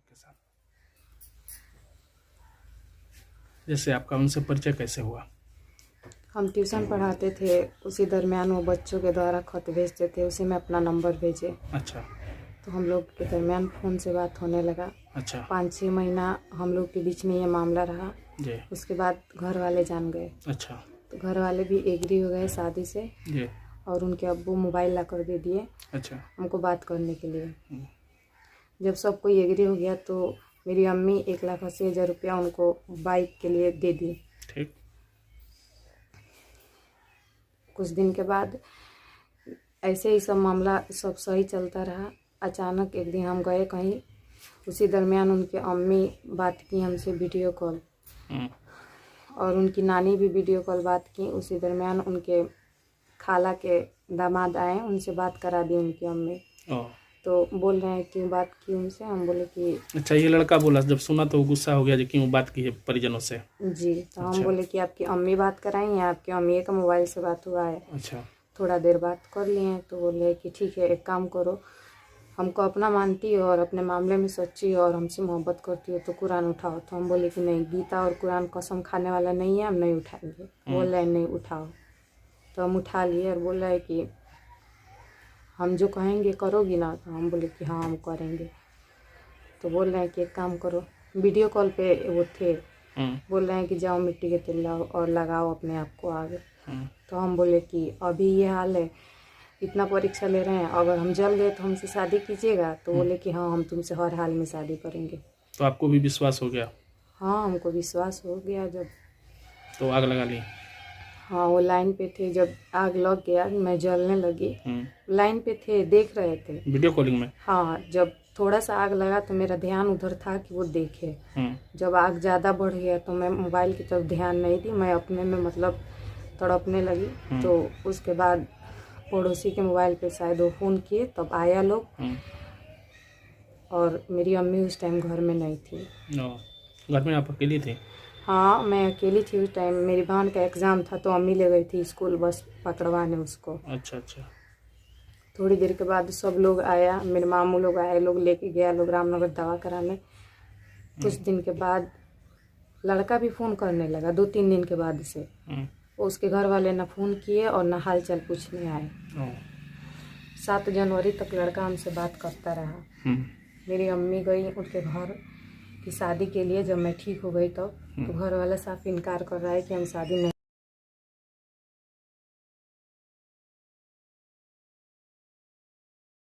आपके साथ? जैसे आपका उनसे परिचय कैसे हुआ? हम ट्यूशन पढ़ाते थे, उसी दरमियान वो बच्चों के द्वारा खत भेजते थे, उसी में अपना नंबर भेजे। अच्छा। तो हम लोग के दरमियान फ़ोन से बात होने लगा। अच्छा 5-6 महीना हम लोग के बीच में ये मामला रहा। जी। उसके बाद घर वाले जान गए, अच्छा तो घर वाले भी एग्री हो गए शादी से, जी। और उनके अब्बू मोबाइल ला कर दे दिए अच्छा। हमको बात करने के लिए। जब सब कोई एग्री हो गया तो मेरी अम्मी 1,80,000 रुपया उनको बाइक के लिए दे दी। ठीक। कुछ दिन के बाद ऐसे ही सब मामला सब सही चलता रहा। अचानक एक दिन हम गए कहीं, उसी दरमियान उनके अम्मी बात की हमसे वीडियो कॉल, और उनकी नानी भी वीडियो कॉल बात की। उसी दरमियान उनके खाला के दामाद आए, उनसे बात करा दी उनकी अम्मी। तो बोल रहे हैं क्यों बात की उनसे, हम बोले कि अच्छा, ये लड़का बोला, जब सुना तो गुस्सा हो गया जी, क्यों बात की है परिजनों से? जी। तो अच्छा। हम बोले कि आपकी अम्मी बात कराई या आपकी अम्मी का मोबाइल से बात हुआ है? अच्छा। थोड़ा देर बात कर लिए। तो बोले कि ठीक है, एक काम करो, हमको अपना मानती हो और अपने मामले में सच्ची हो और हमसे मोहब्बत करती हो तो कुरान उठाओ। तो हम बोले कि नहीं, गीता और कुरान कसम खाने वाला नहीं है, हम नहीं उठाएंगे। बोल रहे नहीं उठाओ। तो हम उठा लिए और बोल रहे हैं कि हम जो कहेंगे करोगी ना? तो हम बोले कि हाँ हम करेंगे। तो बोल रहे हैं कि एक काम करो, वीडियो कॉल पे वो थे, बोल रहे हैं कि जाओ मिट्टी के तेल लाओ और लगाओ अपने आप को आगे। तो हम बोले कि अभी ये हाल है, इतना परीक्षा ले रहे हैं, अगर हम जल गए तो हमसे शादी कीजिएगा? तो बोले कि हाँ हम तुमसे हर हाल में शादी करेंगे। तो आपको भी विश्वास हो गया? हाँ हमको विश्वास हो गया। जब तो आग लगा ली? हाँ वो लाइन पे थे, जब आग लग गया मैं जलने लगी। लाइन पे थे, देख रहे थे वीडियो कॉलिंग में? हाँ। जब थोड़ा सा आग लगा तो मेरा ध्यान उधर था कि वो देखे। जब आग ज़्यादा बढ़ गया तो मैं मोबाइल की तरफ ध्यान नहीं दी, मैं अपने में मतलब तड़पने लगी। तो उसके बाद पड़ोसी के मोबाइल पे शायद वो फ़ोन किए, तब आया लोग। और मेरी अम्मी उस टाइम घर में नहीं थी। घर में आप अकेली थी? हाँ मैं अकेली थी उस टाइम। मेरी बहन का एग्ज़ाम था तो अम्मी ले गई थी स्कूल बस पकड़वाने उसको। अच्छा अच्छा। थोड़ी देर के बाद सब लोग आया, मेरे मामू लोग आए, लोग लेके गया लोग रामनगर दवा कराने। कुछ दिन के बाद लड़का भी फ़ोन करने लगा, 2-3 दिन के बाद से। उसके घर वाले ना फ़ोन किए और ना हाल चाल पूछने आए। 7 जनवरी तक लड़का हमसे बात करता रहा। मेरी अम्मी गई उनके घर की शादी के लिए, जब मैं ठीक हो गई तो घर वाला साफ इनकार कर रहा है कि हम शादी नहीं